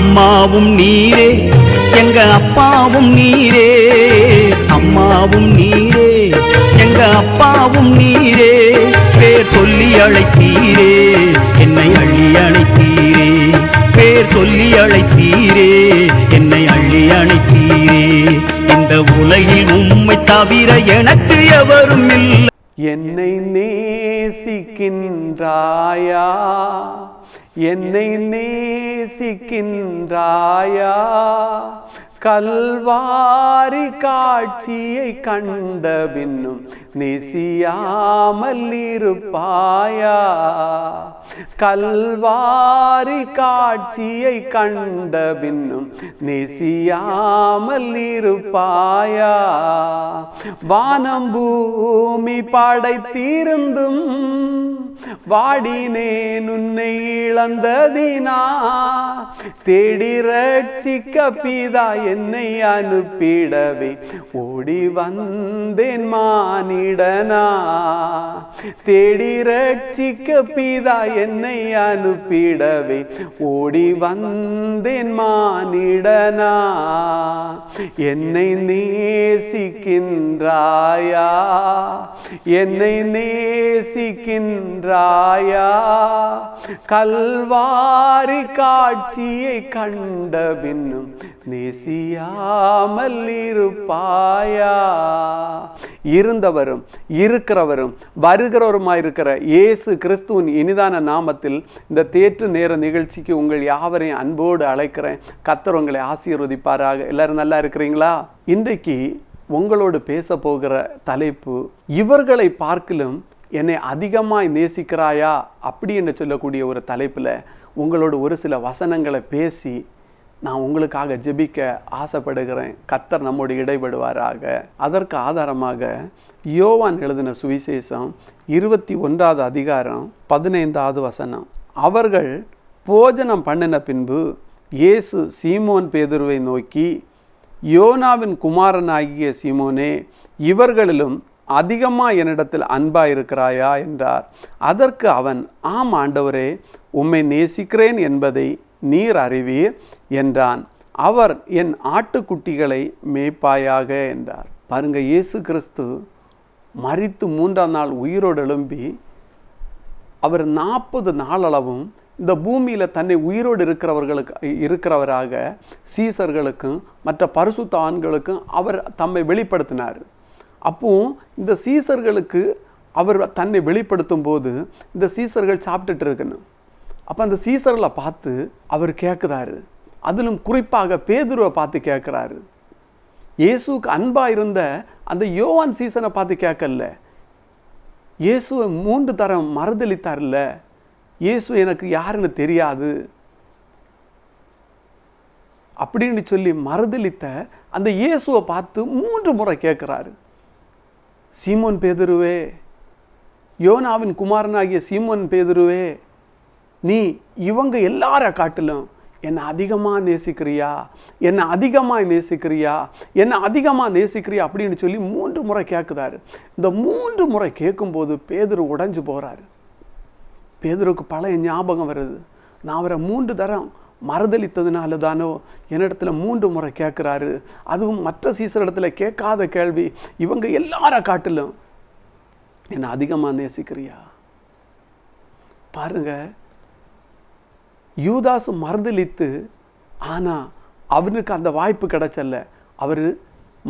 அம்மாவும் நீரே எங்க அப்பாவும் நீரே, அம்மாவும் நீரே எங்க அப்பாவும் நீரே, பேர் சொல்லி அழைத்தீரே என்னை அள்ளி அணைத்தீரே, பேர் சொல்லி அழைத்தீரே என்னை அள்ளி அணைத்தீரே. இந்த உலகில் உம்மை தவிர எனக்கு எவரும் இல்லை. என்னை நேசிக்கின்றாயா, என்னை நேசிக்கின்றாயா, கல்வாரி காட்சியை கண்ட பின்னும் நேசியாமல் இருப்பாயா, கல்வாரி காட்சியை கண்ட பின்னும் நேசியாமல் இருப்பாயா. வானம் பூமி படைத்திருந்தும் வாடினேன் உன்னை இழந்ததினா, தேடி ரட்சிக்க பிதா என்னை அனுப்பிடவே ஓடி வந்தேன் மானிடனா, தேடி ரட்சிக்க பிதா என்னை அனுப்பிடவே ஓடி வந்தேன் மானிடனா. என்னை நேசிக்கின்றாயா, என்னை நேசிக்கின்றாயா, கல்வாரி காட்சியை கண்ட பின்னும் நேசியாமல் இருப்பாயா. இருந்தவரும் இருக்கிறவரும் வருகிறவருமாயிருக்கிற இயேசு கிறிஸ்துவின் இனிதான நாமத்தில் இந்த தேற்று நேர நிகழ்ச்சிக்கு உங்கள் யாவரையும் அன்போடு அழைக்கிறேன். கர்த்தர் உங்களை ஆசீர்வதிப்பாராக. எல்லாரும் நல்லா இருக்கிறீங்களா? இன்றைக்கு உங்களோடு பேச போகிற தலைப்பு, இவர்களை பார்க்கிலும் என்னை அதிகமாய் நேசிக்கிறாயா அப்படி என்று சொல்லக்கூடிய ஒரு தலைப்பில் உங்களோடு ஒரு சில வசனங்களை பேசி நான் உங்களுக்காக ஜெபிக்க ஆசைப்படுகிறேன். கர்த்தர் நம்மோடு இடைபடுவாராக. அதற்கு ஆதாரமாக யோவான் எழுதின சுவிசேஷம் 21வது அதிகாரம் 15வது வசனம். அவர்கள் போஜனம் பண்ணின பின்பு இயேசு சீமோன் பேதுருவை நோக்கி, யோனாவின் குமாரனாகிய சீமோனே, இவர்களிலும் அதிகமாக என்னிடத்தில் அன்பாயிருக்கிறாயா என்றார். அதற்கு அவன், ஆம் ஆண்டவரே, உம்மை நேசிக்கிறேன் என்பதை நீர் அறிவீர் என்றான். அவர், என் ஆட்டுக்குட்டிகளை மேய்ப்பாயாக என்றார். பாருங்க, இயேசு கிறிஸ்து மரித்து 3ஆம் நாள் உயிரோடு எழும்பி அவர் 40 நாளளவும் இந்த பூமியில் தன்னை உயிரோடு இருக்கிறவராக சீசர்களுக்கும் மற்ற பரிசுத்த ஆண்களுக்கும் அவர் தம்மை வெளிப்படுத்தினார். அப்போ இந்த சீசர்களுக்கு அவர் தன்னை வெளிப்படுத்தும் போது இந்த சீசர்கள் சாப்பிட்டுட்டு இருக்கணும். அப்போ அந்த சீசர்களை பார்த்து அவர் கேட்குறாரு. அதிலும் குறிப்பாக பேதுருவை பார்த்து கேட்குறாரு. இயேசுக்கு அன்பாக இருந்த அந்த யோவான் சீசனை பார்த்து கேட்கல, இயேசுவை 3 தரம் மறுதளித்தார்ல, இயேசு எனக்கு யாருன்னு தெரியாது அப்படின்னு சொல்லி மறுதளித்த அந்த இயேசுவை பார்த்து 3 முறை கேட்குறாரு. சீமோன் பேதுருவே, யோனாவின் குமாரனாகிய சீமோன் பேதுருவே, நீ இவங்க எல்லார காட்டிலும் என்னை அதிகமாக நேசிக்கிறியா, என்னை அதிகமாக நேசிக்கிறியா, என்னை அதிகமாக நேசிக்கிறியா அப்படின்னு சொல்லி 3 முறை கேட்குறாரு. இந்த 3 முறை கேட்கும்போது பேதுரு உடைஞ்சு போகிறாரு. பேதுருக்கு பழைய ஞாபகம் வருது. நான் அவரை 3 தரம் மறுதளித்ததுனால தானோ என்னிடத்துல 3 முறை கேட்குறாரு. அதுவும் மற்ற சீசரிடத்துல கேட்காத கேள்வி, இவங்க எல்லார காட்டிலும் என்னை அதிகமாக நேசிக்கிறியா. பாருங்க, யூதாசு மறுதளித்து, ஆனால் அவனுக்கு அந்த வாய்ப்பு கிடைச்சல, அவர்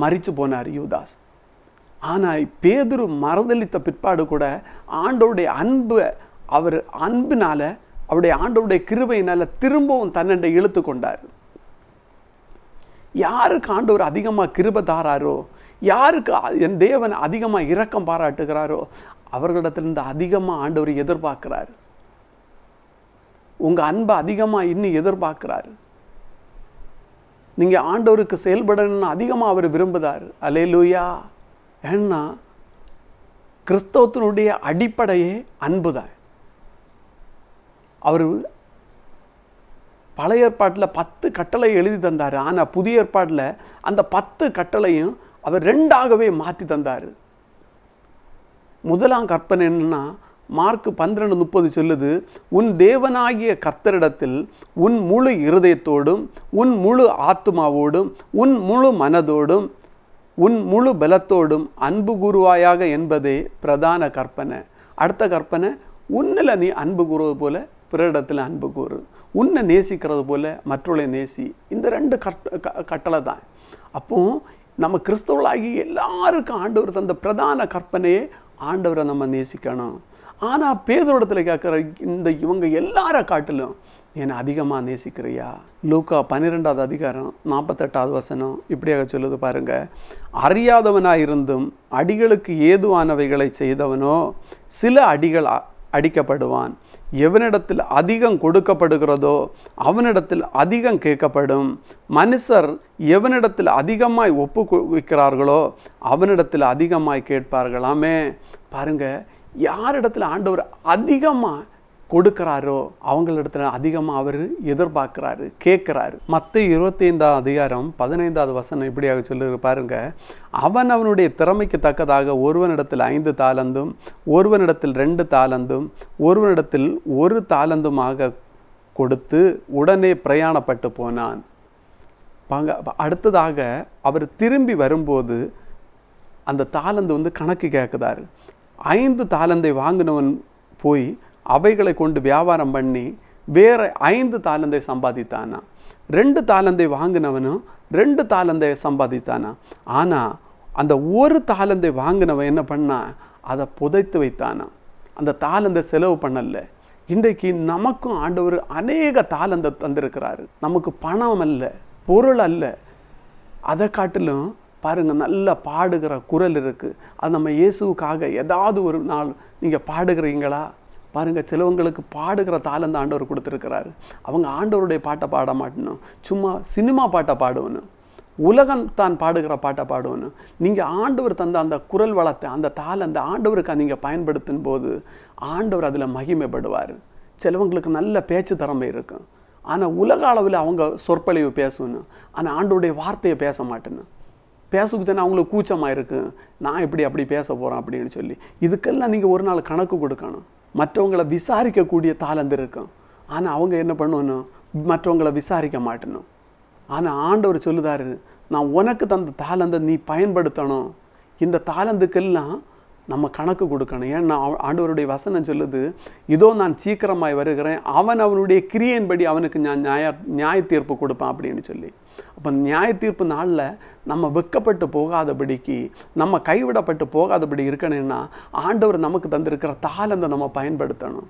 மரிச்சு போனார் யூதாஸ். ஆனால் பேதுரு மறுதளித்த பிற்பாடு கூட ஆண்டவருடைய அவர் அன்பினால, அவருடைய ஆண்டவருடைய கிருபையினால திரும்பவும் தன்னண்டை இழுத்து கொண்டார். யாருக்கு ஆண்டவர் அதிகமாக கிருபை தாராரோ, யாருக்கு என் தேவன் அதிகமாக இரக்கம் பாராட்டுகிறாரோ அவர்களிடத்திலிருந்து அதிகமாக ஆண்டவர் எதிர்பார்க்கிறார். உங்கள் அன்பை அதிகமாக இன்னும் எதிர்பார்க்கிறாரு. நீங்கள் ஆண்டவருக்கு செயல்படணும்னு அதிகமாக அவர் விரும்புகிறார். அல்லேலூயா. ஏன்னா கிறிஸ்தவத்தினுடைய அடிப்படையே அன்பு தான். அவர் பழைய ஏற்பாட்டில் 10 கட்டளை எழுதி தந்தார். ஆனால் புதிய ஏற்பாட்டில் அந்த 10 கட்டளையும் அவர் 2ஆகவே மாற்றி தந்தார். முதலாம் கற்பனை என்னன்னா, மார்க் 12:30 சொல்லுது, உன் தேவனாகிய கர்த்தரிடத்தில் உன் முழு இருதயத்தோடும் உன் முழு ஆத்துமாவோடும் உன் முழு மனதோடும் உன் முழு பலத்தோடும் அன்பு கூறுவாயாக என்பதே பிரதான கற்பனை. அடுத்த கற்பனை, உன்னில் நீ அன்பு கூறுவது போல பிறரிடத்தில் அன்பு கூறு, உன்னை நேசிக்கிறது போல மற்றவர்களை நேசி. இந்த 2 கட்டளை தான். அப்போ நம்ம கிறிஸ்தவர்களாகி எல்லாருக்கும் ஆண்டவர் தந்த பிரதான கற்பனையே ஆண்டவரை நம்ம நேசிக்கணும். ஆனால் பேதுருவிடத்தில் கேட்குற இவங்க எல்லார காட்டிலும் என்னை அதிகமாக நேசிக்கிறியா? லூக்கா 12வது அதிகாரம் 48வது வசனம் இப்படியாக சொல்லுது பாருங்க, அறியாதவனாயிருந்தும் அடிகளுக்கு ஏதுவானவைகளை செய்தவனோ சில அடிகள் அடிக்கப்படுவான். எவனிடத்தில் அதிகம் கொடுக்கப்படுகிறதோ அவனிடத்தில் அதிகம் கேட்கப்படும். மனுஷர் எவனிடத்தில் அதிகமாய் ஒப்புவிக்கிறார்களோ அவனிடத்தில் அதிகமாய் கேட்பார்களாமே. பாருங்க, யாரிடத்தில் ஆண்டவர் அதிகமாக கொடுக்கிறாரோ அவங்களிடத்துல அதிகமாக அவர் எதிர்பார்க்கிறாரு, கேட்குறாரு. மத்தேயு 25வது அதிகாரம் 15வது வசனம் இப்படியாக சொல்லுது பாருங்க, அவன் அவனுடைய திறமைக்கு தக்கதாக ஒருவனிடத்தில் 5 தாலந்தும் ஒருவனிடத்தில் 2 தாலந்தும் ஒருவனிடத்தில் 1 தாலந்துமாக கொடுத்து உடனே பிரயாணப்பட்டு போனான். அடுத்ததாக அவர் திரும்பி வரும்போது அந்த தாலந்து கணக்கு கேட்குதாரு. 5 தாலந்தை வாங்கினவன் போய் அவைகளை கொண்டு வியாபாரம் பண்ணி வேற 5 தாலந்தை சம்பாதித்தானா. 2 தாலந்தை வாங்கினவனும் 2 தாலந்தை சம்பாதித்தானா. ஆனால் அந்த 1 தாலந்தை வாங்கினவன் என்ன பண்ணா, அதை புதைத்து வைத்தானா. அந்த தாலந்தை செலவு பண்ணல. இன்றைக்கு நமக்கும் ஆண்டவர் அநேக தாலந்தை தந்திருக்கிறாரு. நமக்கு பணம் அல்ல, பொருள் அல்ல, அதை காட்டிலும் பாருங்க நல்ல பாடுகிற குரல் இருக்குது. அது நம்ம இயேசுவுக்காக ஏதாவது ஒரு நாள் நீங்கள் பாடுகிறீங்களா? பாருங்கள், சிலவங்களுக்கு பாடுகிற தாளந்த ஆண்டவர் கொடுத்துருக்கிறாரு. அவங்க ஆண்டவருடைய பாட்டை பாட மாட்டணும், சும்மா சினிமா பாட்டை பாடுவணும், உலகம் தான் பாடுகிற பாட்டை பாடுவணும். நீங்கள் ஆண்டவர் தந்த அந்த குரல் வளத்தை, அந்த தாளந்த ஆண்டவருக்கு நீங்கள் பயன்படுத்தும் போது ஆண்டவர் அதில் மகிமைப்படுவார். சிலவங்களுக்கு நல்ல பேச்சு திறமை இருக்கும், ஆனால் உலக அளவில் அவங்க சொற்பொழிவு பேசணும், ஆனால் ஆண்டவருடைய வார்த்தையை பேச மாட்டேன்னு பேசுக்குத்தானே அவங்களுக்கு கூச்சமாக இருக்குது. நான் எப்படி அப்படி பேச போகிறேன் அப்படின்னு சொல்லி இதுக்கெல்லாம் நீங்கள் ஒரு நாள் கணக்கு கொடுக்கணும். மற்றவங்களை விசாரிக்கக்கூடிய தாளந்து இருக்கும், ஆனால் அவங்க என்ன பண்ணணும், மற்றவங்களை விசாரிக்க மாட்டணும். ஆனால் ஆண்டவர் சொல்லுதாரு, நான் உனக்கு தந்த தாளந்தை நீ பயன்படுத்தணும். இந்த தாளந்துக்கெல்லாம் நம்ம கணக்கு கொடுக்கணும். ஏன்னா ஆண்டவருடைய வசனம் சொல்லுது, இதோ நான் சீக்கிரமாய் வருகிறேன், அவனுடைய கிரியையின்படி அவனுக்கு நான் நியாய தீர்ப்பு கொடுப்பேன் அப்படின்னு சொல்லி. அப்போ நியாய தீர்ப்பு நாளில் நம்ம வெட்கப்பட்டு போகாதபடிக்கு, நம்ம கைவிடப்பட்டு போகாதபடி இருக்கணும்னா ஆண்டவர் நமக்கு தந்திருக்கிற தாளந்தை நம்ம பயன்படுத்தணும்.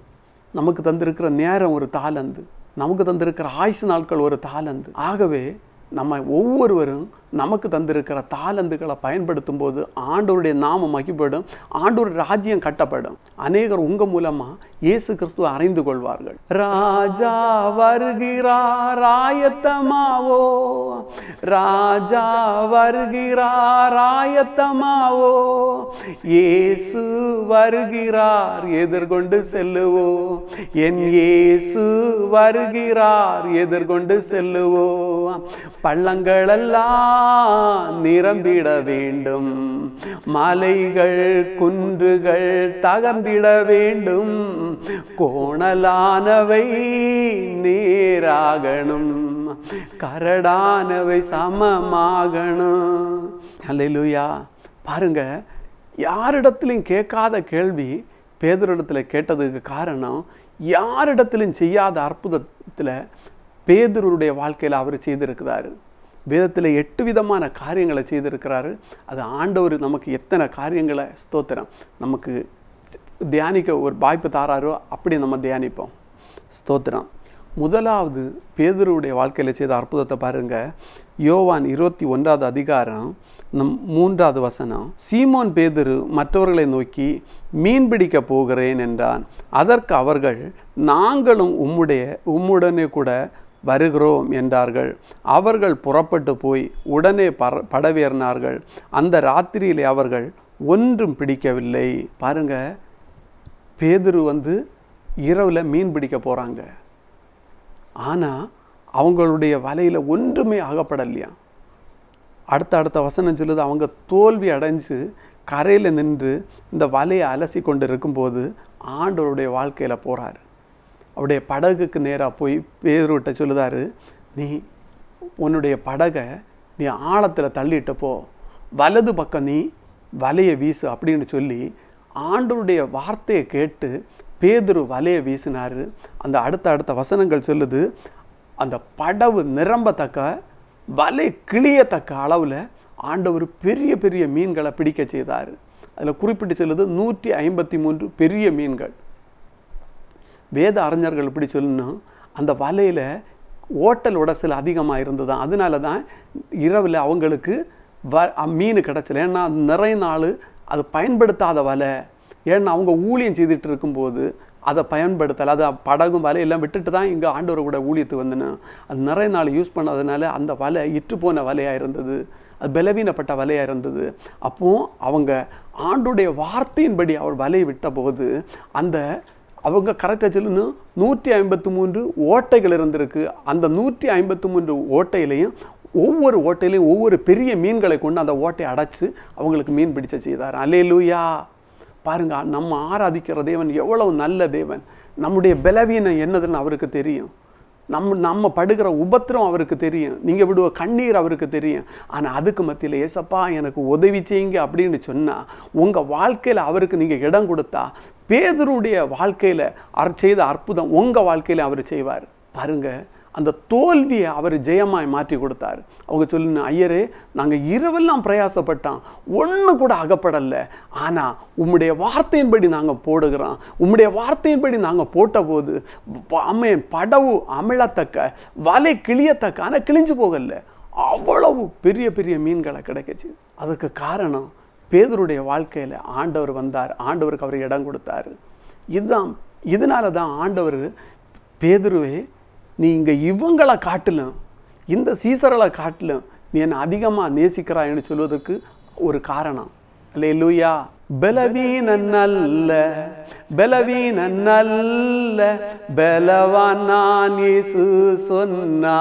நமக்கு தந்திருக்கிற நேரம் ஒரு தாளந்து, நமக்கு தந்திருக்கிற ஆயுசு நாட்கள் ஒரு தாளந்து. ஆகவே நம்ம ஒவ்வொருவரும் நமக்கு தந்திருக்கிற தாளந்துகளை பயன்படுத்தும் போது ஆண்டவருடைய நாமம் மகிப்படும், ஆண்டவர் ராஜ்யம் கட்டப்படும். அநேகர் உங்க மூலமா இயேசு கிறிஸ்துவை அறிந்து கொள்வார்கள். ராஜா வருகிறார் ஆயத்தமாவோ, ராஜா வருகிறார் ஆயத்தமாவோ, இயேசு வருகிறார் எதிர்கொண்டு செல்லுவோ, என் இயேசு வருகிறார் எதிர்கொண்டு செல்லுவோ. பள்ளங்களெல்லாம் நிரம்பிட வேண்டும், மலைகள் குன்றுகள் தகர்ந்திட வேண்டும், கோணலானவை நேராகணும், கரடானவை சமமாகணும். அல்லேலூயா. பாருங்க, யாரிடத்திலும் கேட்காத கேள்வி பேதுருவிடத்தில் கேட்டதுக்கு காரணம், யாரிடத்திலும் செய்யாத அற்புதத்தில் பேதுருடைய வாழ்க்கையில் அவர் செய்திருக்கிறாரு. வேதத்தில் 8 விதமான காரியங்களை செய்திருக்கிறாரு. அது ஆண்டவர் நமக்கு எத்தனை காரியங்களை ஸ்தோத்திரம் நமக்கு தியானிக்க ஒரு வாய்ப்பு தாராரோ அப்படி நம்ம தியானிப்போம். ஸ்தோத்திரம். முதலாவது பேதுருவுடைய வாழ்க்கையில் செய்த அற்புதத்தை பாருங்க. யோவான் 21வது அதிகாரம் 3வது வசனம். சீமோன் பேதுரு மற்றவர்களை நோக்கி, மீன் பிடிக்க போகிறேன் என்றான். அதற்கு அவர்கள், நாங்களும் உம்முடனே கூட வருகிறோம் என்றார்கள். அவர்கள் புறப்பட்டு போய் உடனே படவேறினார்கள். அந்த ராத்திரியிலே அவர்கள் ஒன்றும் பிடிக்கவில்லை. பாருங்க, பேதுரு இரவில் மீன் பிடிக்க போகிறாங்க, ஆனால் அவங்களுடைய வலையில் ஒன்றுமே ஆகப்படலையா. அடுத்த வசனம் சொல்லுது, அவங்க தோல்வி அடைஞ்சு கரையில் நின்று இந்த வலையை அலசி கொண்டு இருக்கும்போது ஆண்டவருடைய வாழ்க்கையில் போகிறாரு. அவருடைய படகுக்கு நேராக போய் பேதுருவிட்ட சொல்லுதாரு, நீ உன்னுடைய படகை நீ ஆழத்தில் தள்ளிட்டு போ, வலது பக்கம் நீ வலையை வீசு அப்படின்னு சொல்லி ஆண்டவருடைய வார்த்தையை கேட்டு பேதுரு வலையை வீசினார். அந்த அடுத்த வசனங்கள் சொல்லுது, அந்த படகு நிரம்பத்தக்க வலை கிளியத்தக்க அளவில் ஆண்டவர் பெரிய பெரிய மீன்களை பிடிக்க செய்தார். அதில் குறிப்பிட்டு சொல்லுது 153 பெரிய மீன்கள். வேத அறிஞர்கள் இப்படி சொல்லணும், அந்த வலையில் ஓட்டல் உடசல் அதிகமாக இருந்ததுதான். அதனால தான் இரவில் அவங்களுக்கு மீன் கிடச்சல. ஏன்னா நிறைய நாள் அது பயன்படுத்தாத வலை. ஏன்னா அவங்க ஊழியம் செய்துட்டு இருக்கும்போது அதை பயன்படுத்தலை. அதை படகும் வலை எல்லாம் விட்டுட்டு தான் இங்கே ஆண்டவர் கூட ஊழியத்துக்கு வந்தேன்னு. அது நிறைய நாள் யூஸ் பண்ணதுனால அந்த வலை இட்டு போன வலையாக இருந்தது, அது பலவீனப்பட்ட வலையாக இருந்தது. அப்போது அவங்க ஆண்டுடைய வார்த்தையின்படி அவர் வலையை விட்ட போது அந்த அவங்க கரெக்டாக சொல்லணும் 153 ஓட்டைகள் இருந்திருக்கு. அந்த 153 ஓட்டையிலையும் ஒவ்வொரு ஓட்டையிலையும் ஒவ்வொரு பெரிய மீன்களை கொண்டு அந்த ஓட்டையை அடைச்சி அவங்களுக்கு மீன் பிடிச்ச செய்தார். அல்லேலூயா! பாருங்க, நம்ம ஆராதிக்கிற தேவன் எவ்வளவு நல்ல தேவன். நம்முடைய பலவீனம் என்னதுன்னு அவருக்கு தெரியும். நம்ம படுகிற உபத்திரம் அவருக்கு தெரியும். நீங்கள் விடுவ கண்ணீர் அவருக்கு தெரியும். ஆனால் அதுக்கு மத்தியில் ஏசப்பா எனக்கு உதவி செய்யுங்க அப்படின்னு சொன்னால் உங்கள் வாழ்க்கையில் அவருக்கு நீங்கள் இடம் கொடுத்தா பேதுருடைய வாழ்க்கையில் அவர் செய்த அற்புதம் உங்கள் வாழ்க்கையில் அவர் செய்வார். பாருங்கள், அந்த தோல்வியை அவர் ஜெயமாய் மாற்றி கொடுத்தார். அவங்க சொல்லணும், ஐயரே நாங்கள் இரவெல்லாம் பிரயாசப்பட்டோம், ஒன்று கூட அகப்படலை. ஆனால் உம்முடைய வார்த்தையின்படி நாங்கள் போடுகிறோம். உம்முடைய வார்த்தையின்படி நாங்கள் போட்ட போது படவு அமிழத்தக்க வலை கிளியத்தக்க, ஆனால் கிழிஞ்சு போகல. அவ்வளவு பெரிய பெரிய மீன்களை கிடைக்கச்சு. அதுக்கு காரணம் பேதுருடைய வாழ்க்கையில் ஆண்டவர் வந்தார். ஆண்டவருக்கு அவர் இடம் கொடுத்தார். இதனால தான் ஆண்டவர் பேதுருவே நீ இங்கே இவங்களை காட்டிலும் இந்த சீசர்களை காட்டிலும் நீ என்னை அதிகமாக நேசிக்கிறாய்ன்னு சொல்வதற்கு ஒரு காரணம். அல்லேலூயா! பலவீனன் அல்ல பலவான் நான் இயேசு சொன்னா,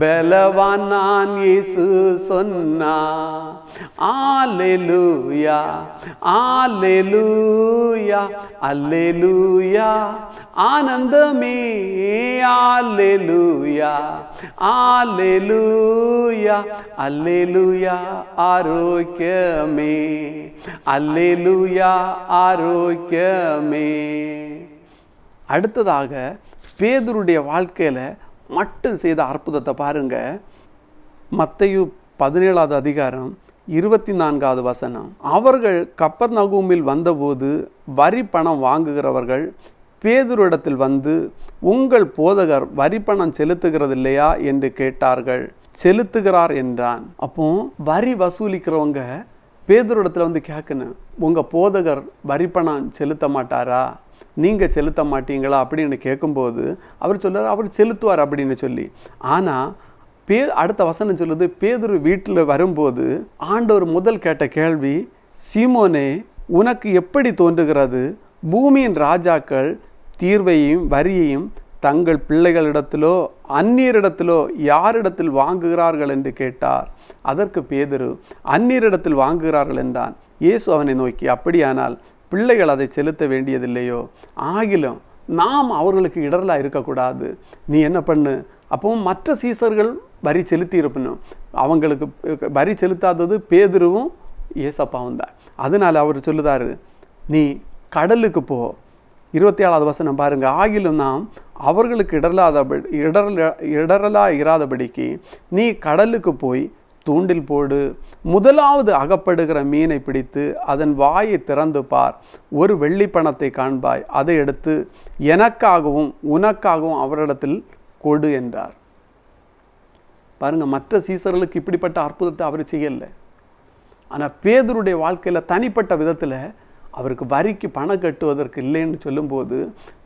பலவான் நான் இயேசு சொன்னா. அல்லேலூயா அல்லேலூயா அல்லேலூயா ஆனந்தமே, அல்லேலூயா அல்லேலூயா அல்லேலூயா ஆரோக்கியமே, அல்லேலூயா ஆரோக்கியமே. அடுத்ததாக பேதுருடைய வாழ்க்கையில் மட்டும் செய்த அற்புதத்தை பாருங்க. மத்தேயு 17வது அதிகாரம் 24வது வசனம். அவர்கள் கப்பர்நகூமில் வந்தபோது வரி பணம் வாங்குகிறவர்கள் பேதுருவிடத்தில் வந்து, உங்கள் போதகர் வரி பணம் செலுத்துகிறது இல்லையா என்று கேட்டார்கள். செலுத்துகிறார் என்றான். அப்போ வரி வசூலிக்கிறவங்க பேதுருவிடத்தில் வந்து கேட்கணும், உங்கள் போதகர் வரி பணம் செலுத்த மாட்டாரா, நீங்கள் செலுத்த மாட்டீங்களா அப்படின்னு கேட்கும்போது அவர் சொல்கிறார் அவர் செலுத்துவார் அப்படின்னு சொல்லி. ஆனால் அடுத்த வசனம் சொல்லுது, பேதுரு வீட்டில் வரும்போது ஆண்டவர் முதல் கேட்ட கேள்வி, சீமோனே உனக்கு எப்படி தோன்றுகிறது, பூமியின் ராஜாக்கள் தீர்வையும் வரியையும் தங்கள் பிள்ளைகளிடத்திலோ அந்நியரிடத்திலோ யாரிடத்தில் வாங்குகிறார்கள் என்று கேட்டார். அதற்கு பேதுரு, அந்நியரிடத்தில் வாங்குகிறார்கள் என்றான். இயேசு அவனை நோக்கி, அப்படியானால் பிள்ளைகள் அதை செலுத்த வேண்டியதில்லையோ, ஆகிலும் நாம் அவர்களுக்கு இடரலாக இருக்கக்கூடாது. நீ என்ன பண்ணு, அப்பவும் மற்ற சீசர்கள் வரி செலுத்தி இருப்பணும். அவங்களுக்கு வரி செலுத்தாதது பேதுருவும் ஏசப்பாவும் தான். அதனால் அவர் சொல்லுதாரு, நீ கடலுக்கு போ. 27வது வசனம் பாருங்க. ஆகிலும் நாம் அவர்களுக்கு இடரலா இராதபடிக்கு நீ கடலுக்கு போய் தூண்டில் போடு. முதலாவது அகப்படுகிற மீனை பிடித்து அதன் வாயை திறந்து பார். ஒரு வெள்ளி பணத்தை காண்பாய். அதை எடுத்து எனக்காகவும் உனக்காகவும் அவரிடத்தில் கொடு என்றார். பாருங்க, மற்ற சீசர்களுக்கு இப்படிப்பட்ட அற்புதத்தை அவர் செய்யலை. ஆனால் பேதுருடைய வாழ்க்கையில் தனிப்பட்ட விதத்தில் அவருக்கு வரிக்கு பணம் கட்டுவதற்கு இல்லைன்னு சொல்லும்போது,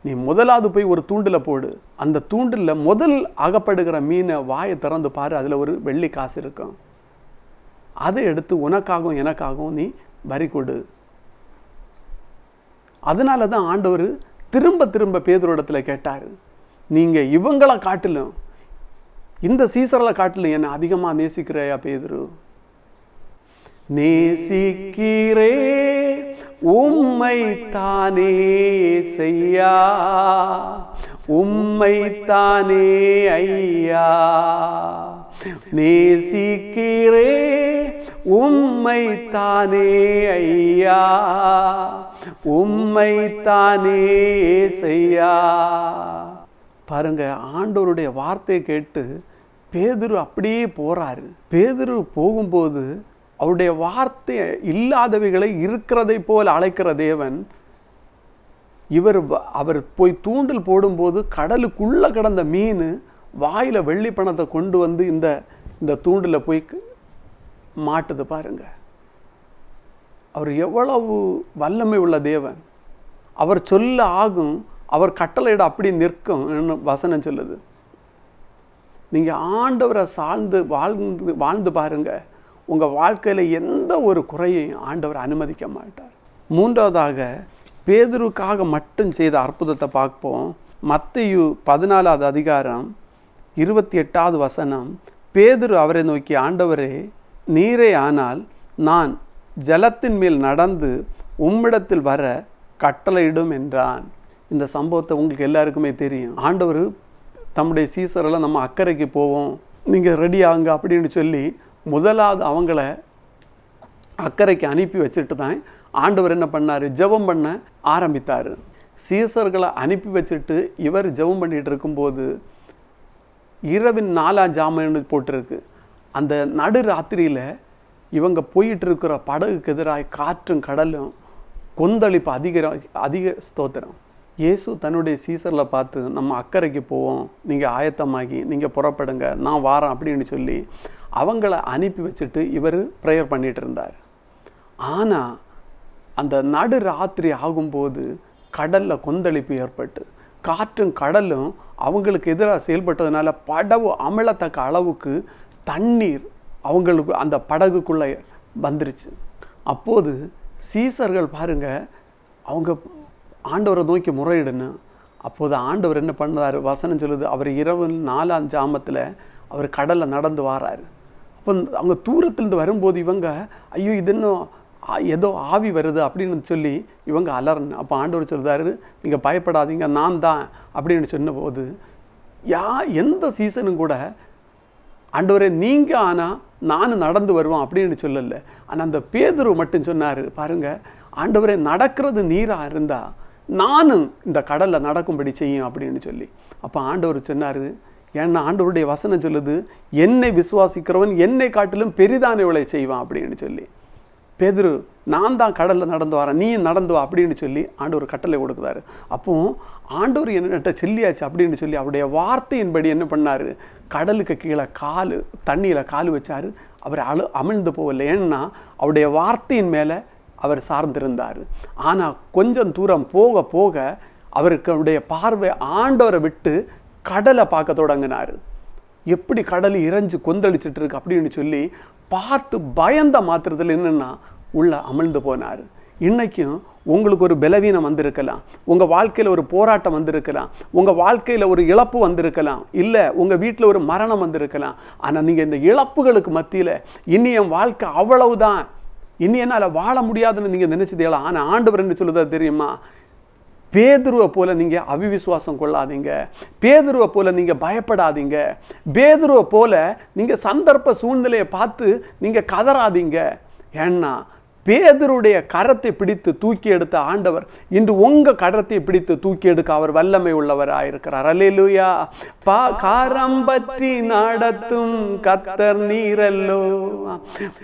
நீ முதலாவது போய் ஒரு தூண்டில் போடு. அந்த தூண்டில் முதல் அகப்படுகிற மீனை வாயை திறந்து பாரு, அதில் ஒரு வெள்ளி காசு இருக்கும். அதை எடுத்து உனக்காகவும் எனக்காகவும் நீ வரி கொடு. அதனால தான் ஆண்டவர் திரும்ப திரும்ப பேதுருவிடத்தில் கேட்டார், நீங்கள் இவங்களை காட்டிலும் இந்த சீசர்களை காட்டிலும் என்னை அதிகமாக நேசிக்கிறையா பேதுரு? நேசிக்கிறே உம்மை தானே செய்யா, உம்மை தானே ஐயா. நேசிக்கிறே உம்மை தானே ஐயா, உம்மை தானே செய்யா. பாருங்க, ஆண்டவருடைய வார்த்தையை கேட்டு பேதுரு அப்படியே போறாரு. பேதுரு போகும்போது அவருடைய வார்த்தை இல்லாதவைகளை இருக்கிறதை போல் அழைக்கிற தேவன், அவர் போய் தூண்டில் போடும்போது கடலுக்குள்ள கிடந்த மீன் வாயில வெள்ளி பணத்தை கொண்டு வந்து இந்த தூண்டில போய் மாட்டுது. பாருங்க, அவர் எவ்வளவு வல்லமை உள்ள தேவன். அவர் சொல்ல ஆகும், அவர் கட்டளையிட அப்படி நிற்கும் வசனம் சொல்லுது. நீங்க ஆண்டவரை சார்ந்து வாழ்ந்து பாருங்க, உங்க வாழ்க்கையில எந்த ஒரு குறையையும் ஆண்டவர் அனுமதிக்க மாட்டார். மூன்றாவதாக பேதுருக்காக மட்டும் செய்த அற்புதத்தை பார்ப்போம். மத்தேயு 14வது அதிகாரம் 28வது வசனம். பேதுரு அவரை நோக்கி, ஆண்டவரே, நீரே ஆனால் நான் ஜலத்தின் மேல் நடந்து உம்மிடத்தில் வர கட்டளையிடும் என்றான். இந்த சம்பவத்தை உங்களுக்கு எல்லாருக்குமே தெரியும். ஆண்டவர் தம்முடைய சீசரெல்லாம் நம்ம அக்கறைக்கு போவோம், நீங்கள் ரெடி ஆகுங்க அப்படின்னு சொல்லி முதலாவது அவங்கள அக்கறைக்கு அனுப்பி வச்சுட்டு தான் ஆண்டவர் என்ன பண்ணார், ஜெபம் பண்ண ஆரம்பித்தார். சீசர்களை அனுப்பி வச்சுட்டு இவர் ஜெபம் பண்ணிகிட்டு இருக்கும்போது இரவின் 4ஆம் ஜாமம் போட்டிருக்கு. அந்த நடு ராத்திரியில் இவங்க போயிட்டு இருக்கிற படகுக்கு எதிராக காற்றும் கடலும் கொந்தளிப்பு அதிக ஸ்தோத்திரம். இயேசு தன்னுடைய சீசரில் பார்த்து, நம்ம அக்கறைக்கு போவோம், நீங்கள் ஆயத்தமாகி நீங்கள் புறப்படுங்க, நான் வாரேன் அப்படின்னு சொல்லி அவங்கள அனுப்பி வச்சுட்டு இவர் ப்ரேயர் பண்ணிகிட்டு இருந்தார். ஆனால் அந்த நடு ராத்திரி ஆகும்போது கடலில் கொந்தளிப்பு ஏற்பட்டு காற்றும் கடலும் அவங்களுக்கு எதிராக செயல்பட்டதுனால படகு அமிழத்தக்க அளவுக்கு தண்ணீர் அவங்களுக்கு அந்த படகுக்குள்ளே வந்துருச்சு. அப்போது சீசர்கள் பாருங்க, அவங்க ஆண்டவரை நோக்கி முறையிடணும். அப்போது ஆண்டவர் என்ன பண்ணார், வசனம் சொல்லுது, அவர் இரவு 4ஆம் ஜாமத்தில் அவர் கடலில் நடந்து வாராரு. அப்போ அவங்க தூரத்துலேருந்து வரும்போது இவங்க, ஐயோ இது இன்னும் ஏதோ ஆவி வருது அப்படின்னு சொல்லி இவங்க அலறணும். அப்போ ஆண்டவர் சொல்கிறாரு, நீங்கள் பயப்படாதீங்க, நான் தான் அப்படின்னு சொன்னபோது எந்த சீசனும் கூட ஆண்டவரே நீங்கள் ஆனால் நானும் நடந்து வருவேன் அப்படின்னு சொல்லலை. ஆனால் அந்த பேதுரு மட்டும் சொன்னார், பாருங்கள் ஆண்டவரே, நடக்கிறது நீராக இருந்தால் நானும் இந்த கடலில் நடக்கும்படி செய்யும் அப்படின்னு சொல்லி. அப்போ ஆண்டவர் சொன்னார், ஏன்னா ஆண்டவருடைய வசனம் சொல்லுது, என்னை விசுவாசிக்கிறவன் என்னை காட்டிலும் பெரிதான விளை செய்வான் அப்படின்னு சொல்லி. பேதுரு, நான் தான் கடலில் நடந்து வரேன், நீயும் நடந்து வா அப்படின்னு சொல்லி ஆண்டவர் கட்டளை கொடுக்குறாரு. அப்போது ஆண்டவர் என்னட்ட சொல்லியாச்சு அப்படின்னு சொல்லி அவருடைய வார்த்தையின்படி என்ன பண்ணார், கடலுக்கு கீழே தண்ணியில் கால் வச்சார். அவர் அமிழ்ந்து போகலை. ஏன்னா அவருடைய வார்த்தையின் மேலே அவர் சார்ந்திருந்தார். ஆனால் கொஞ்சம் தூரம் போக போக அவருக்கு அவருடைய பார்வை ஆண்டவரை விட்டு கடலை பார்க்க தொடங்கினார். எப்படி கடல் இறைஞ்சு கொந்தளிச்சிட்டு இருக்கு அப்படின்னு சொல்லி பார்த்து பயந்த மாத்திரத்தில் என்னென்னா உள்ள அமிழ்ந்து போனார். இன்றைக்கும் உங்களுக்கு ஒரு பலவீனம் வந்திருக்கலாம், உங்கள் வாழ்க்கையில் ஒரு போராட்டம் வந்திருக்கலாம், உங்கள் வாழ்க்கையில் ஒரு இழப்பு வந்திருக்கலாம், இல்லை உங்கள் வீட்டில் ஒரு மரணம் வந்திருக்கலாம். ஆனால் நீங்கள் இந்த இழப்புகளுக்கு மத்தியில் இனி என் வாழ்க்கை அவ்வளவுதான், இனி என்னால் வாழ முடியாதுன்னு நீங்கள் நினைச்சதேல. ஆனால் ஆண்டவர் என்ன சொல்லுதா தெரியுமா, பேதுருவை போல நீங்கள் அவிவிசுவாசம் கொள்ளாதீங்க, பேதுருவை போல நீங்கள் பயப்படாதீங்க, பேதுருவை போல நீங்கள் சந்தர்ப்ப சூழ்நிலையை பார்த்து நீங்கள் கதறாதீங்க. ஏன்னா பேதுருடைய கரத்தை பிடித்து தூக்கி எடுத்த ஆண்டவர் இன்று உங்க கரத்தை பிடித்து தூக்கி எடுக்க அவர் வல்லமை உள்ளவராயிருக்கிறார். அல்லேலூயா. காரம் பற்றி நடத்தும் கர்த்தர் நீரல்லோ,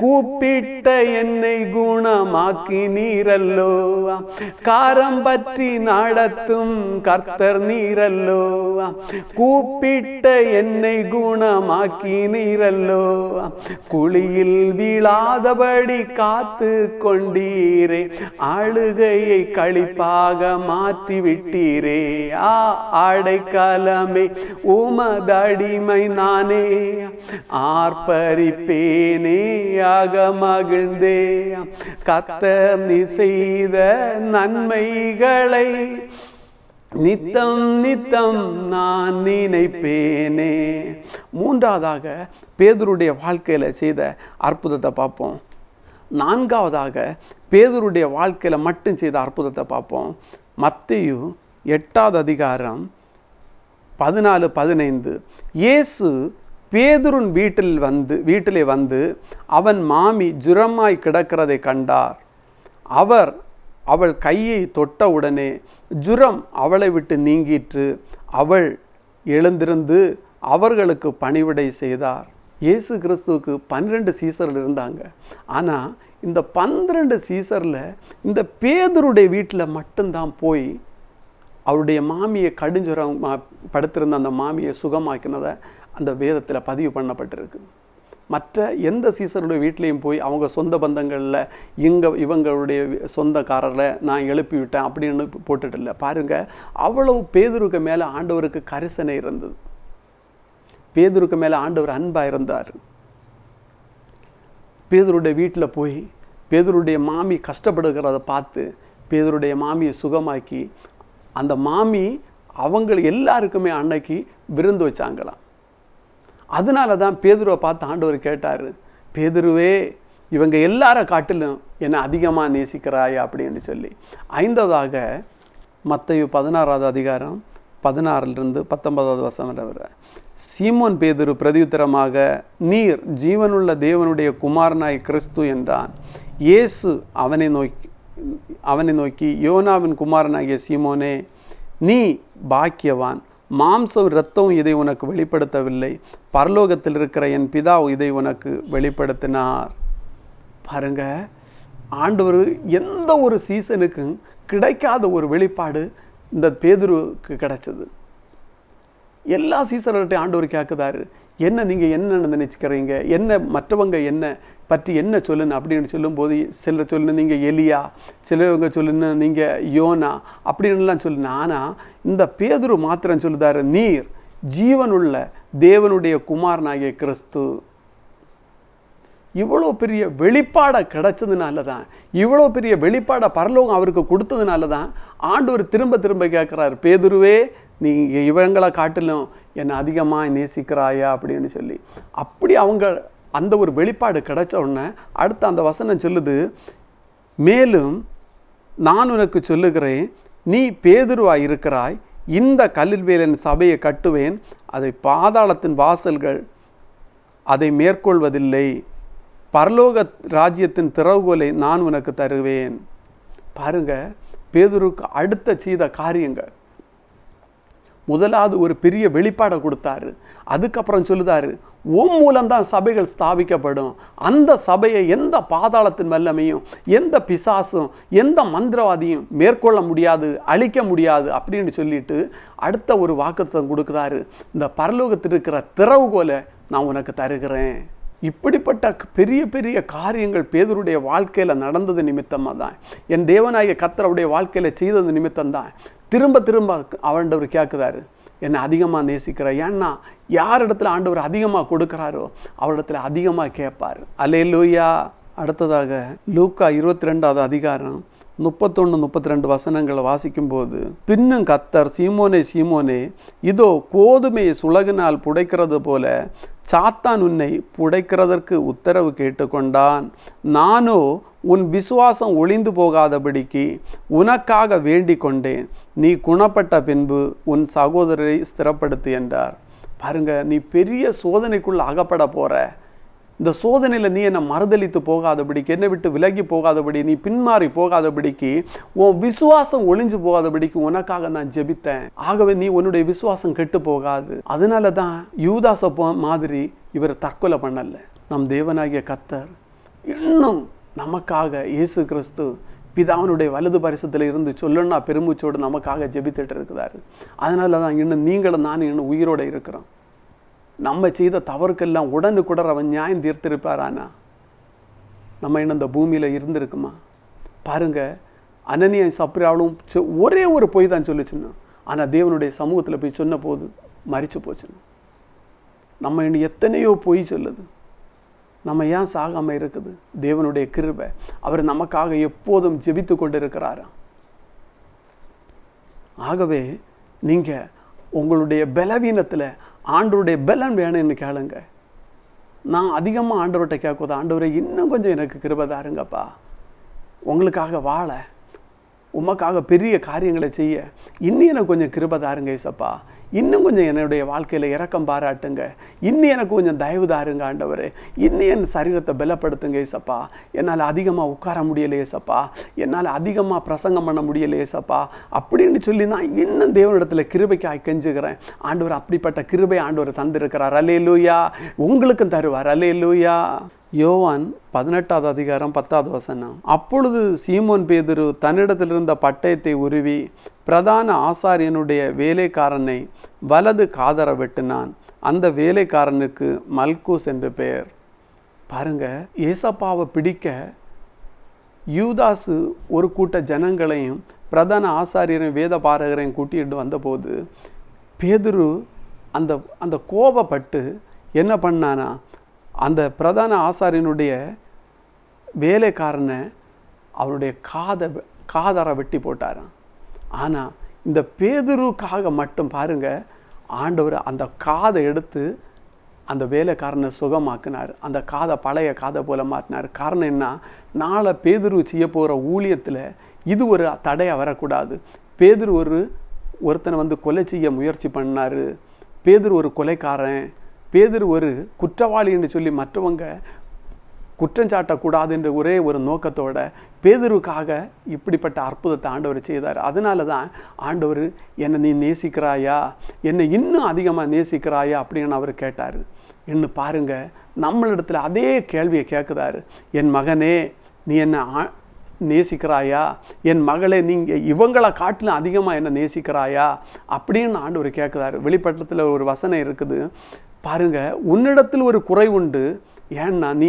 கூப்பிட்ட என்னை குணமாக்கி நீரல்லோ. காரம் பற்றி நடத்தும் கர்த்தர் நீரல்லோ, கூப்பிட்ட என்னை குணமாக்கி நீரல்லோ. குழியில் வீழாதபடி காத்து கொண்டீரே, ஆளுகையை களிப்பாக மாற்றி விட்டீரே. ஆடைக்காலமே உமதடிமை நானே, ஆர்ப்பரிப்பேனே ஆக மகிழ்ந்தே. கர்த்தர் நீ செய்த நன்மைகளை நித்தம் நித்தம் நான் நினைப்பேனே. மூன்றாவதாக பேதுருடைய வாழ்க்கையில் செய்த அற்புதத்தை பார்ப்போம். நான்காவதாக பேதுருடைய வாழ்க்கையில் மட்டும் செய்த அற்புதத்தை பார்ப்போம். மத்தேயு 8வது அதிகாரம் 14-15. இயேசு பேதுருன் வீட்டிலே வந்து அவன் மாமி ஜுரமாய் கிடக்கிறதை கண்டார். அவள் கையை தொட்டவுடனே ஜுரம் அவளை விட்டு நீங்கிற்று. அவள் எழுந்திருந்து அவர்களுக்கு பணிவிடை செய்தார். இயேசு கிறிஸ்துவுக்கு 12 சீசர்கள் இருந்தாங்க. ஆனால் இந்த 12 சீசரில் இந்த பேதுருடைய வீட்டில் மட்டும்தான் போய் அவருடைய மாமியை கடுஞ்சுரம் படுத்திருந்த அந்த மாமியை சுகமாக்கினதை அந்த வேதத்தில் பதிவு பண்ணப்பட்டிருக்கு. மற்ற எந்த சீசருடைய வீட்லேயும் போய் அவங்க சொந்த பந்தங்களில் இவங்களுடைய சொந்தக்காரரை நான் எழுப்பி விட்டேன் அப்படின்னு போட்டுட்டில்ல. பாருங்கள், அவ்வளவு பேதுருக்கு மேலே ஆண்டவருக்கு கரிசனை இருந்தது. பேதுருக்கு மேலே ஆண்டவர் அன்பாக இருந்தார். பேதுருடைய வீட்டில் போய் பேதுருடைய மாமி கஷ்டப்படுகிறத பார்த்து பேதுருடைய மாமியை சுகமாக்கி அந்த மாமி அவங்க எல்லாருக்குமே அன்னைக்கு விருந்து வச்சாங்களாம். அதனால தான் பேதுருவை பார்த்து ஆண்டவர் கேட்டார், பேதுருவே இவங்க எல்லார காட்டிலும் என்னை அதிகமாக நேசிக்கிறாயா அப்படின்னு சொல்லி. 5வதாக மத்தேயு 16வது அதிகாரம் 16-19 வசனம் வரை. சீமோன் பேதுரு பிரதியுத்தரமாக, நீர் ஜீவனுள்ள தேவனுடைய குமாரனாய் கிறிஸ்து என்றான். இயேசு அவனை நோக்கி யோனாவின் குமாரனாகிய சீமோனே, நீ பாக்கியவான், மாம்சம் இரத்தம் இதை உனக்கு வெளிப்படுத்தவில்லை, பரலோகத்தில் இருக்கிற என் பிதா இதை உனக்கு வெளிப்படுத்தினார். பாருங்க, ஆண்டவர் எந்த ஒரு சீசனுக்கும் கிடைக்காத ஒரு வெளிப்பாடு இந்த பேதுருக்கு கிடைச்சது. எல்லா சீசர்கள்ட்டையும் ஆண்டவர் கேட்குதாரு, என்ன நீங்கள் என்ன நினைச்சுக்கிறீங்க, என்ன மற்றவங்க என்ன பற்றி என்ன சொல்லுன்னு அப்படின்னு சொல்லும்போது சிலர் சொல்லுன்னு நீங்கள் எலியா, சிலவங்க சொல்லுன்னு நீங்கள் யோனா அப்படின்லாம் சொல்லுன்னு. ஆனால் இந்த பேதுரு மாத்திரம் சொல்லுதாரு, நீர் ஜீவனுள்ள தேவனுடைய குமாரனாகிய கிறிஸ்து. இவ்வளோ பெரிய வெளிப்பாடை கிடைச்சதுனால தான், இவ்வளோ பெரிய வெளிப்பாடை பரலோகம் அவருக்கு கொடுத்ததுனால தான் ஆண்டவர் திரும்ப திரும்ப கேட்குறாரு, பேதுருவே நீங்கள் இவங்களை காட்டிலும் என்னை அதிகமாக நேசிக்கிறாயா அப்படின்னு சொல்லி. அப்படி அவங்க அந்த ஒரு வெளிப்பாடு கிடைச்ச உடனே அடுத்த அந்த வசனம் சொல்லுது, மேலும் நான் உனக்கு சொல்லுகிறேன், நீ பேதுருவாய் இருக்கிறாய், இந்த கல்லின் மேல் என் சபையை கட்டுவேன், அதை பாதாளத்தின் வாசல்கள் அதை மேற்கொள்வதில்லை, பரலோக ராஜ்யத்தின் திறவுகோலை நான் உனக்கு தருவேன். பாருங்க, பேதுருக்கு அடுத்த செய்த காரியங்கள். முதலாவது ஒரு பெரிய வெளிப்பாடை கொடுத்தாரு. அதுக்கப்புறம் சொல்லுதாரு, உன் மூலம்தான் சபைகள் ஸ்தாபிக்கப்படும், அந்த சபையை எந்த பாதாளத்தின் வல்லமையும் எந்த பிசாசும் எந்த மந்திரவாதியும் மேற்கொள்ள முடியாது, அழிக்க முடியாது அப்படின்னு சொல்லிட்டு அடுத்த ஒரு வாக்குத்தத்தம் கொடுக்குறாரு, இந்த பரலோகத்தில் இருக்கிற திறவுகோலை நான் உனக்கு தருகிறேன். இப்படிப்பட்ட பெரிய பெரிய காரியங்கள் பேதுருடைய வாழ்க்கையில் நடந்தது நிமித்தமாக தான், என் தேவனாகிய கர்த்தருடைய வாழ்க்கையில் செய்தது நிமித்தம்தான் திரும்ப திரும்ப ஆண்டவர் கேட்குறாரு, என்னை அதிகமாக நேசிக்கிறார். ஏன்னா யார் இடத்துல ஆண்டவர் அதிகமாக கொடுக்குறாரோ அவரிடத்துல அதிகமாக கேட்பார். அல்லேலூயா. அடுத்ததாக லூக்கா 22வது அதிகாரம் 31-32 வசனங்களை வாசிக்கும்போது, பின்னும் கர்த்தர், சீமோனே சீமோனே, இதோ கோதுமையை சுலகினால் புடைக்கிறது போல சாத்தான் உன்னை புடைக்கிறதற்கு உத்தரவு கேட்டுக்கொண்டான். நானோ உன் விசுவாசம் ஒளிந்து போகாதபடிக்கு உனக்காக வேண்டிக் கொண்டேன். நீ குணப்பட்ட பின்பு உன் சகோதரரை ஸ்திரப்படுத்து என்றார். பாருங்க, நீ பெரிய சோதனைக்குள்ள அகப்பட போற. இந்த சோதனையில் நீ என்னை மறுதளித்து போகாதபடிக்கு, என்னை விட்டு விலகி போகாதபடி, நீ பின்மாறி போகாதபடிக்கு, உன் விசுவாசம் ஒளிஞ்சு போகாதபடிக்கு உனக்காக நான் ஜெபித்தேன். ஆகவே நீ உன்னுடைய விசுவாசம் கெட்டு போகாது. அதனால தான் யூதாச மாதிரி இவர் தற்கொலை பண்ணல. நம் தேவனாகிய கர்த்தர் இன்னும் நமக்காக இயேசு கிறிஸ்து பிதாவினுடைய வலது பரிசத்தில் இருந்து சொல்லணும்னா பெருமூச்சோடு நமக்காக ஜெபித்துட்டு இருக்கிறாரு. அதனால தான் இன்னும் நீங்களும் நானும் இன்னும் உயிரோடு இருக்கிறோம். நம்ம செய்த தவறுக்கெல்லாம் உடனுக்குடன் அவன் நியாயம் தீர்த்திருப்பாரானா நம்ம இன்னும் இந்த பூமியில் இருந்திருக்குமா? பாருங்க, அனனியா சப்ரியாவும் ஒரே ஒரு பொய் தான் சொல்லிச்சுன்னு, ஆனால் தேவனுடைய சமூகத்தில் போய் சொன்ன போது மறிச்சு போச்சுன்னு. நம்ம இன்னும் எத்தனையோ பொய் சொல்லுது. நம்ம ஏன் சாகாமல் இருக்குது? தேவனுடைய கிருபை. அவர் நமக்காக எப்போதும் ஜெபித்து கொண்டு இருக்கிறாராம். ஆகவே நீங்கள் உங்களுடைய பலவீனத்தில் ஆண்டவருடைய பலன் வேணும்னு கேளுங்க. நான் அதிகமாக ஆண்டவர்கிட்ட கேட்குது, ஆண்டவரை இன்னும் கொஞ்சம் எனக்கு கிருபை தாருங்கப்பா, உங்களுக்காக வாழ, உமக்காக பெரிய காரியங்களை செய்ய இன்னும் எனக்கு கொஞ்சம் கிருபை தாருங்க ஏசப்பா, இன்னும் கொஞ்சம் என்னுடைய வாழ்க்கையில் இரக்கம் பாராட்டுங்க, இன்னும் எனக்கு கொஞ்சம் தயவு தாருங்க ஆண்டவரே, இன்னும் என் சரீரத்தை பலப்படுத்துங்க ஏசப்பா, என்னால் அதிகமாக உட்கார முடியலையே ஏசப்பா, என்னால் அதிகமாக பிரசங்கம் பண்ண முடியலையே ஏசப்பா அப்படின்னு சொல்லி நான் இன்னும் தேவனிடத்தில் கிருபைக்காய் கெஞ்சுக்கிறேன். ஆண்டவர் அப்படிப்பட்ட கிருபை ஆண்டவர் தந்திருக்கிறார். அல்லேலூயா. உங்களுக்கும் தருவார். அல்லேலூயா. யோவான் 18வது அதிகாரம் 10வது வசனம். அப்பொழுது சீமோன் பேதுரு தன்னிடத்தில் இருந்த பட்டயத்தை உருவி பிரதான ஆசாரியனுடைய வேலைக்காரனை வலது காதர வெட்டினான். அந்த வேலைக்காரனுக்கு மல்கூஸ் என்று பெயர். பாருங்க, ஏசப்பாவை பிடிக்க யூதாசு ஒரு கூட்ட ஜனங்களையும் பிரதான ஆசாரியரையும் வேத பாரகரையும் கூட்டிட்டு வந்தபோது பேதுரு அந்த கோபப்பட்டு என்ன பண்ணானா, அந்த பிரதான ஆசாரியனுடைய வேலைக்காரனை அவருடைய காதரை வெட்டி போட்டாராம். ஆனால் இந்த பேதுருக்காக மட்டும் பாருங்க, ஆண்டவர் அந்த காதை எடுத்து அந்த வேலைக்காரனை சுகமாக்கினார். அந்த காதை பழைய காதை போல மாற்றினார். காரணம் என்ன? நாளை பேதுரு செய்ய போகிற ஊழியத்தில் இது ஒரு தடையாக வரக்கூடாது. பேதுரு ஒருத்தனை கொலை செய்ய முயற்சி பண்ணார். பேதுரு ஒரு கொலைக்காரன், பேதுரு ஒரு குற்றவாளி என்று சொல்லி மற்றவங்க குற்றஞ்சாட்டக்கூடாது என்ற ஒரே ஒரு நோக்கத்தோட பேதுருக்காக இப்படிப்பட்ட அற்புதத்தை ஆண்டவர் செய்தார். அதனால தான் ஆண்டவர் என்னை நீ நேசிக்கிறாயா, என்னை இன்னும் அதிகமாக நேசிக்கிறாயா அப்படின்னு அவர் கேட்டார். இன்னும் பாருங்க, நம்மளிடத்துல அதே கேள்வியை கேட்குறாரு. என் மகனே, நீ என்னை நேசிக்கிறாயா, என் மகளே நீங்கள் இவங்களை காட்டிலும் அதிகமாக என்ன நேசிக்கிறாயா அப்படின்னு ஆண்டவர் கேட்குறாரு. வெளிப்பட்டத்தில் ஒரு வசனம் இருக்குது பாருங்க, உன்னிடத்தில் ஒரு குறை உண்டு, ஏன்னா நீ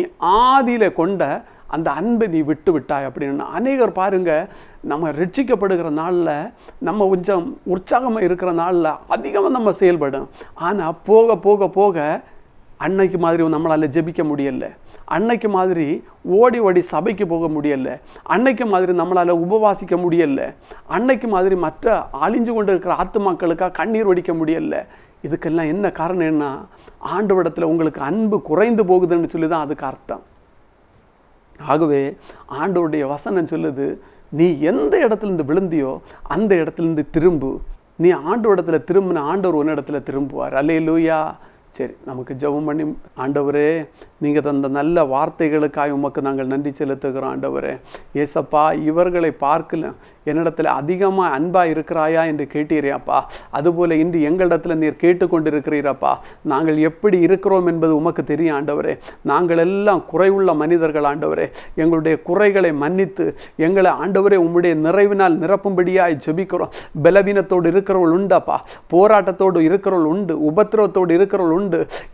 ஆதியில் கொண்ட அந்த அன்பை நீ விட்டு விட்டாய் அப்படின்னு. அநேகர் பாருங்க, நம்ம ரட்சிக்கப்படுகிற நாளில் நம்ம கொஞ்சம் உற்சாகமாக இருக்கிற நாளில் அதிகமாக நம்ம செயல்படும். ஆனால் போக போக போக அன்னைக்கு மாதிரி நம்மளால் ஜெபிக்க முடியலை, அன்னைக்கு மாதிரி ஓடி ஓடி சபைக்கு போக முடியலை, அன்னைக்கு மாதிரி நம்மளால் உபவாசிக்க முடியலை, அன்னைக்கு மாதிரி மற்ற அழிஞ்சு கொண்டு இருக்கிற ஆத்துமாக்களுக்காக கண்ணீர் வடிக்க முடியலை. இதுக்கெல்லாம் என்ன காரணம்? என்ன? ஆண்டவரிடத்தில் உங்களுக்கு அன்பு குறைந்து போகுதுன்னு சொல்லி தான் அதுக்கு அர்த்தம். ஆகவே ஆண்டவருடைய வசனம் சொல்லுது, நீ எந்த இடத்துலேருந்து விழுந்தியோ அந்த இடத்துலேருந்து திரும்பு. நீ ஆண்டவரிடத்துல திரும்பின ஆண்டவர் உன்னிடத்துல திரும்புவார். அல்லேலூயா. சரி, நமக்கு ஜெபம் பண்ணி, ஆண்டவரே நீங்கள் தந்த நல்ல வார்த்தைகளுக்காக உமக்கு நாங்கள் நன்றி செலுத்துகிறோம். ஆண்டவரே ஏசப்பா, இவர்களை பார்க்கல என்னிடத்தில் அதிகமாக அன்பாக இருக்கிறாயா என்று கேட்டீரப்பா, அதுபோல் இன்று எங்களிடத்தில் நீர் கேட்டுக்கொண்டு இருக்கிறீரப்பா. நாங்கள் எப்படி இருக்கிறோம் என்பது உமக்கு தெரியும் ஆண்டவரே. நாங்கள் எல்லாம் குறைவுள்ள மனிதர்கள் ஆண்டவரே. எங்களுடைய குறைகளை மன்னித்து எங்களை ஆண்டவரே உம்முடைய நிறைவினால் நிரப்பும்படியாய் ஜெபிக்கிறோம். பலவீனத்தோடு இருக்கிறவள் உண்டப்பா, போராட்டத்தோடு இருக்கிறவள் உண்டு, உபத்திரவத்தோடு இருக்கிறவள் உண்டு.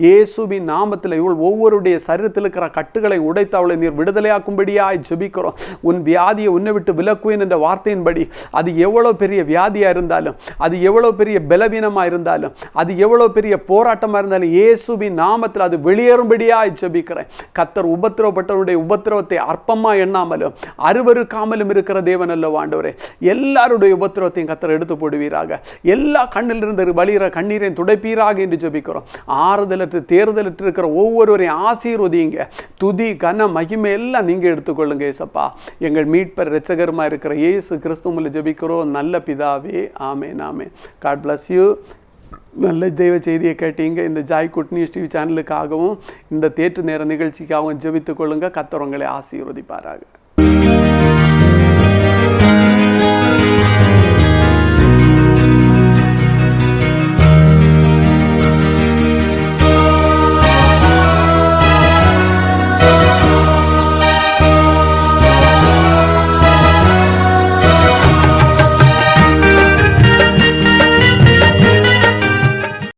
இயேசுவின் நாமத்தில் இவள் ஒவ்வொருடைய சரீரத்தில் இருக்கிற கட்டுகளை உடைத்து அவளை நீர் விடுதலையாக்கும்படியாய் ஜெபிக்கிறோம். உன் வியாதியை உன்னை விட்டு விலக்குவேன் என்ற வார்த்தையின்படி அது எவ்வளோ பெரிய வியாதியாக இருந்தாலும், அது எவ்வளோ பெரிய பலவீனமாக இருந்தாலும், அது எவ்வளோ பெரிய போராட்டமாக இருந்தாலும் இயேசுவின் நாமத்தில் அது வெளியேறும்படியாய் ஜெபிக்கிறேன். கர்த்தர் உபத்திரவப்பட்டவருடைய உபத்திரவத்தை அற்பமாக எண்ணாமலும் அருவருக்காமலும் இருக்கிற தேவன் அல்லவா ஆண்டவரே. எல்லாருடைய உபத்திரவத்தையும் கர்த்தர் எடுத்து போடுவீராக. எல்லா கண்ணிலிருந்து வழிகிற கண்ணீரையும் துடைப்பீராக என்று ஜெபிக்கிறோம். ஆறுதலற்று தேர்தலற்று இருக்கிற ஒவ்வொருவரையும் ஆசீர்வதிங்க. துதி கன மகிமை எல்லாம் நீங்கள் எடுத்துக்கொள்ளுங்க ஏசப்பா. எங்கள் மீட்பர் இரட்சகருமா இருக்கிற இயேசு கிறிஸ்துவில் ஜெபிக்கிறோம் நல்ல பிதாவே. Amen amen. God bless you. நல்ல தெய்வ செய்தியை கேட்டீங்க. இந்த ஜாய் குட் நியூஸ் டிவி சேனலுக்காகவும் இந்த தேற்று நேர நிகழ்ச்சிக்காகவும் ஜெபித்துக் கொள்ளுங்க. கர்த்தர் உங்களை ஆசீர்வதிப்பாராக.